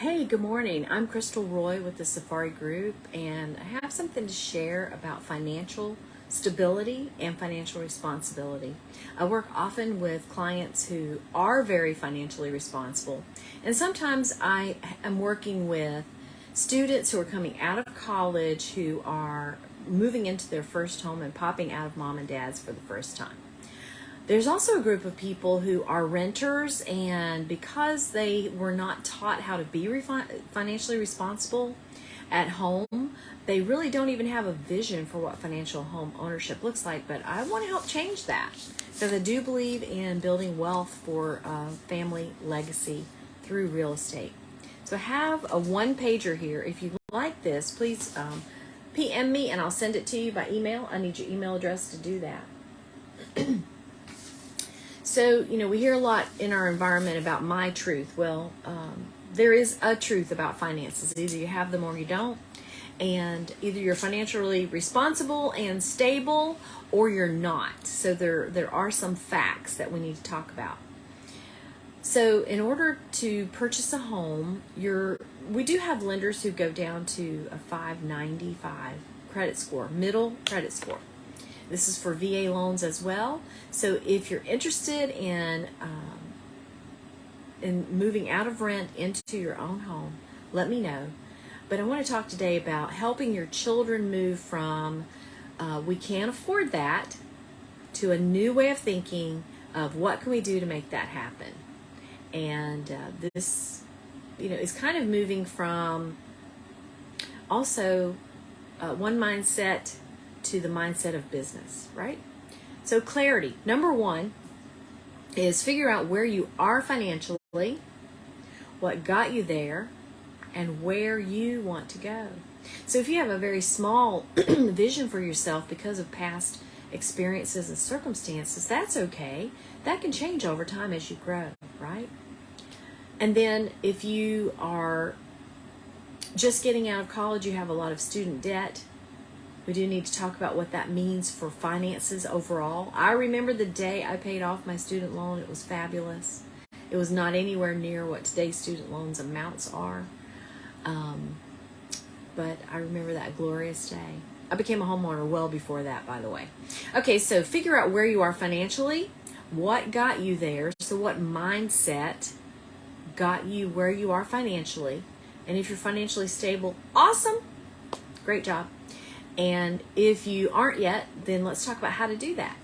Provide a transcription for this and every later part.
Hey, good morning. I'm Chrystal Roy with the Safari Group, and I have something to share about financial stability and financial responsibility. I work often with clients who are very financially responsible, and sometimes I am working with students who are coming out of college who are moving into their first home and popping out of mom and dad's for the first time. There's also a group of people who are renters, and because they were not taught how to be financially responsible at home, they really don't even have a vision for what financial home ownership looks like. But I want to help change that because I do believe in building wealth for family legacy through real estate. So I have a one-pager here. If you like this, please PM me and I'll send it to you by email. I need your email address to do that. So, we hear a lot in our environment about my truth. Well, there is a truth about finances. Either you have them or you don't. And either you're financially responsible and stable or you're not. So there are some facts that we need to talk about. So in order to purchase a home, we do have lenders who go down to a 595 credit score, middle credit score. This is for VA loans as well. So if you're interested in moving out of rent into your own home, let me know. But I want to talk today about helping your children move from we can't afford that to a new way of thinking of what can we do to make that happen. And this, is kind of moving from also one mindset to the mindset of business, right? So clarity. Number one is figure out where you are financially, what got you there, and where you want to go. So if you have a very small vision for yourself because of past experiences and circumstances, that's okay. That can change over time as you grow, right? And then if you are just getting out of college, you have a lot of student debt, we do need to talk about what that means for finances overall. I remember the day I paid off my student loan. It was fabulous. It was not anywhere near what today's student loans amounts are. But I remember that glorious day. I became a homeowner well before that, by the way. Okay, so figure out where you are financially, what got you there, so what mindset got you where you are financially. And if you're financially stable, awesome, great job. And if you aren't yet, then let's talk about how to do that.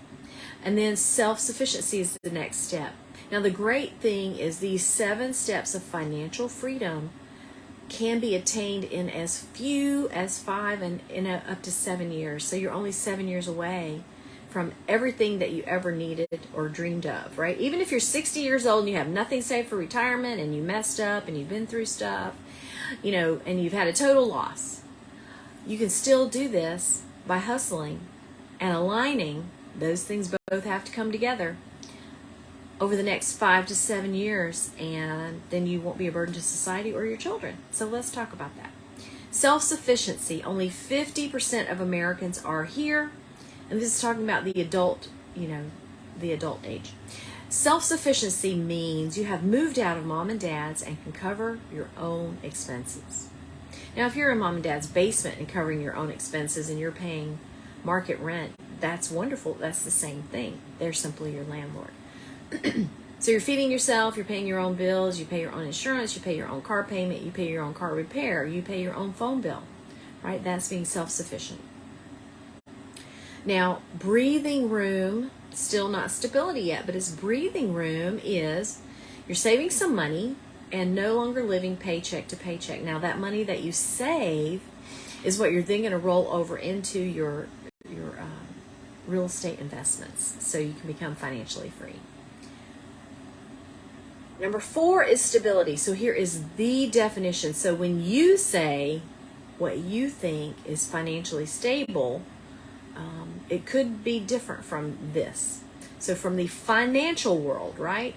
And then self-sufficiency is the next step. Now, the great thing is these 7 steps of financial freedom can be attained in as few as 5 and up to 7 years. So you're only 7 years away from everything that you ever needed or dreamed of, right? Even if you're 60 years old and you have nothing saved for retirement and you messed up and you've been through stuff, and you've had a total loss, you can still do this by hustling and aligning. Those things both have to come together over the next 5 to 7 years, and then you won't be a burden to society or your children. So let's talk about that. Self-sufficiency. Only 50% of Americans are here, and this is talking about the adult, the adult age. Self-sufficiency means you have moved out of mom and dad's and can cover your own expenses. Now, if you're in mom and dad's basement and covering your own expenses and you're paying market rent, that's wonderful. That's the same thing. They're simply your landlord. So you're feeding yourself, you're paying your own bills, you pay your own insurance, you pay your own car payment, you pay your own car repair, you pay your own phone bill, right? That's being self-sufficient. Now, breathing room, still not stability yet, but it's breathing room is you're saving some money and no longer living paycheck to paycheck. Now, that money that you save is what you're then going to roll over into your real estate investments so you can become financially free. Number 4 is stability. So here is the definition. So when you say what you think is financially stable, it could be different from this. So from the financial world, right?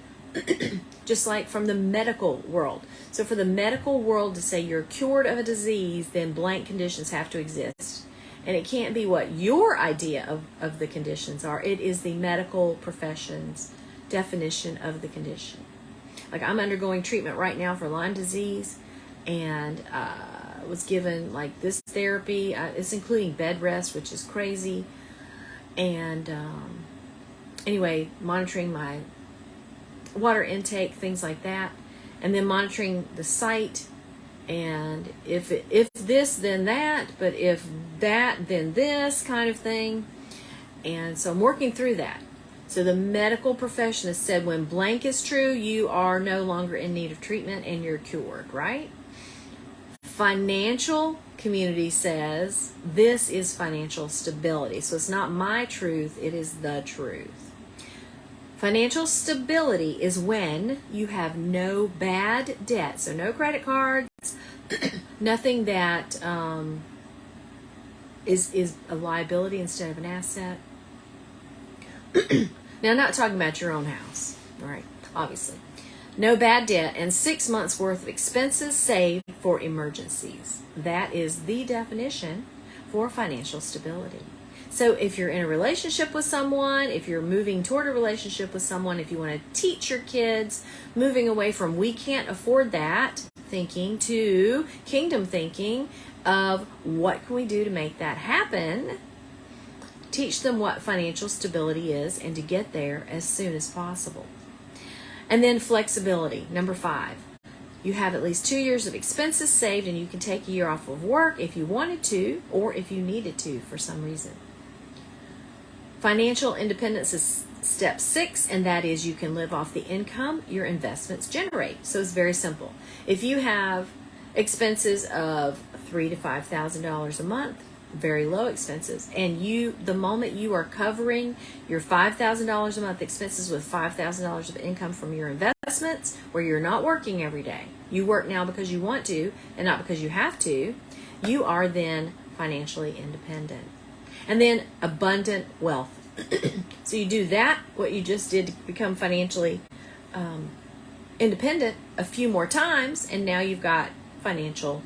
Just like from the medical world. So for the medical world to say you're cured of a disease, then blank conditions have to exist. And it can't be what your idea of the conditions are. It is the medical profession's definition of the condition. Like, I'm undergoing treatment right now for Lyme disease. and was given like this therapy. It's including bed rest, which is crazy. And anyway, monitoring my water intake, things like that, and then monitoring the site. And if this, then that, but if that, then this kind of thing. And so I'm working through that. So the medical profession has said when blank is true, you are no longer in need of treatment and you're cured, right? Financial community says this is financial stability. So it's not my truth, it is the truth. Financial stability is when you have no bad debt. So no credit cards, nothing that is a liability instead of an asset. Now, I'm not talking about your own house, right? Obviously. No bad debt and 6 months worth of expenses saved for emergencies. That is the definition for financial stability. So if you're in a relationship with someone, if you're moving toward a relationship with someone, if you want to teach your kids, moving away from we can't afford that thinking to kingdom thinking of what can we do to make that happen, teach them what financial stability is and to get there as soon as possible. And then flexibility, number 5. You have at least 2 years of expenses saved and you can take a year off of work if you wanted to or if you needed to for some reason. Financial independence is step 6, and that is you can live off the income your investments generate. So it's very simple. If you have expenses of $3,000 to $5,000 a month, very low expenses, and the moment you are covering your $5,000 a month expenses with $5,000 of income from your investments, where you're not working every day, you work now because you want to and not because you have to, you are then financially independent. And then abundant wealth. So you do that, what you just did to become financially independent a few more times, and now you've got financial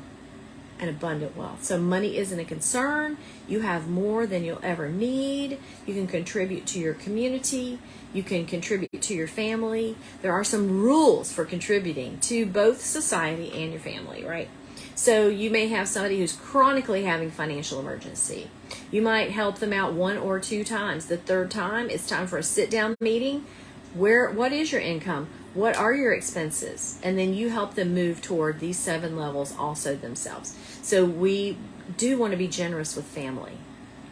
and abundant wealth. So money isn't a concern. You have more than you'll ever need. You can contribute to your community. You can contribute to your family. There are some rules for contributing to both society and your family, right? So you may have somebody who's chronically having financial emergency. You might help them out 1 or 2 times. The third time, it's time for a sit-down meeting. What is your income? What are your expenses? And then you help them move toward these 7 levels also themselves. So we do want to be generous with family,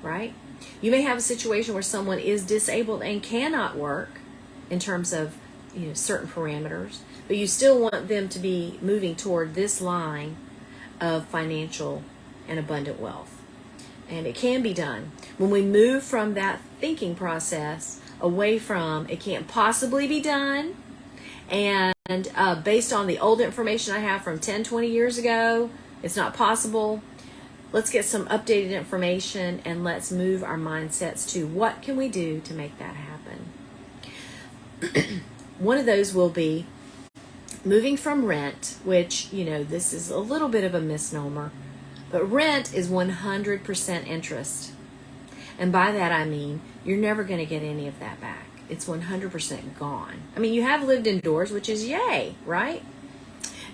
right? You may have a situation where someone is disabled and cannot work in terms of certain parameters, but you still want them to be moving toward this line of financial and abundant wealth. And it can be done. When we move from that thinking process away from it can't possibly be done, and based on the old information I have from 10, 20 years ago, it's not possible. Let's get some updated information and let's move our mindsets to what can we do to make that happen. One of those will be moving from rent, which, this is a little bit of a misnomer, but rent is 100% interest. And by that I mean you're never going to get any of that back. It's 100% gone. I mean, you have lived indoors, which is yay, right?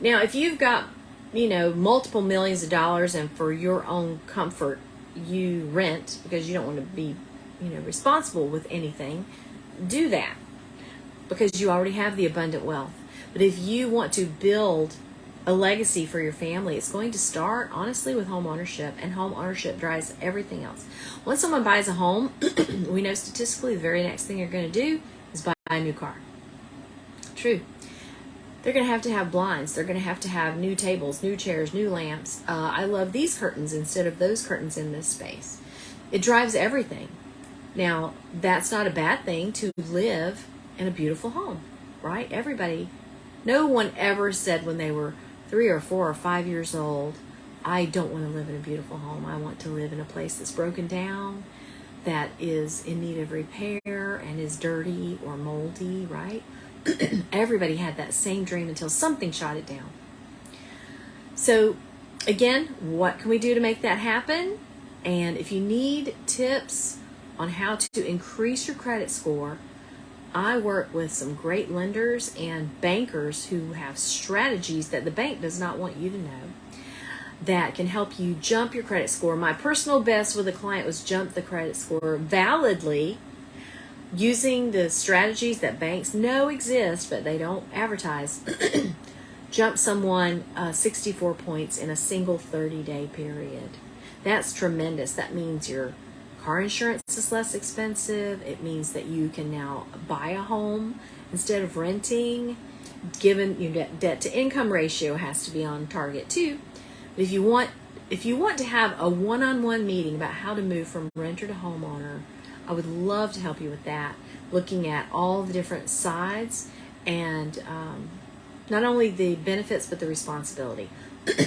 Now, if you've got, multiple millions of dollars and for your own comfort, you rent because you don't want to be, responsible with anything, do that because you already have the abundant wealth. But if you want to build a legacy for your family, it's going to start, honestly, with home ownership, and home ownership drives everything else. Once someone buys a home, we know statistically the very next thing you're going to do is buy a new car. True. They're going to have blinds. They're going to have new tables, new chairs, new lamps. I love these curtains instead of those curtains in this space. It drives everything. Now, that's not a bad thing to live in a beautiful home, right? No one ever said when they were 3 or 4 or 5 years old, I don't want to live in a beautiful home. I want to live in a place that's broken down, that is in need of repair and is dirty or moldy, right? Everybody had that same dream until something shot it down. So again, what can we do to make that happen? And if you need tips on how to increase your credit score, I work with some great lenders and bankers who have strategies that the bank does not want you to know that can help you jump your credit score. My personal best with a client was jump the credit score validly using the strategies that banks know exist, but they don't advertise. Jump someone 64 points in a single 30-day period. That's tremendous. That means your car insurance is less expensive. It means that you can now buy a home instead of renting. Given your debt to income ratio has to be on target too. But if you want to have a one-on-one meeting about how to move from renter to homeowner, I would love to help you with that, looking at all the different sides and not only the benefits but the responsibility.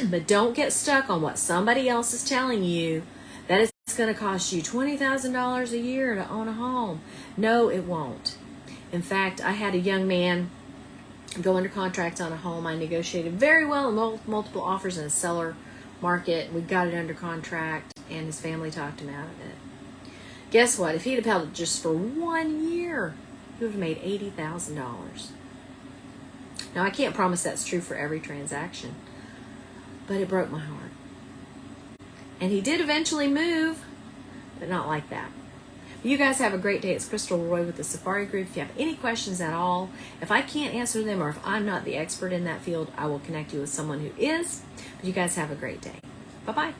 But don't get stuck on what somebody else is telling you that it's going to cost you $20,000 a year to own a home. No, it won't. In fact, I had a young man go under contract on a home. I negotiated very well in multiple offers in a seller market. We got it under contract, and his family talked him out of it. Guess what? If he'd have held it just for 1 year, he would have made $80,000. Now, I can't promise that's true for every transaction, but it broke my heart. And he did eventually move, but not like that. You guys have a great day. It's Chrystal Roy with the Safari Group. If you have any questions at all, if I can't answer them or if I'm not the expert in that field, I will connect you with someone who is. But you guys have a great day. Bye-bye.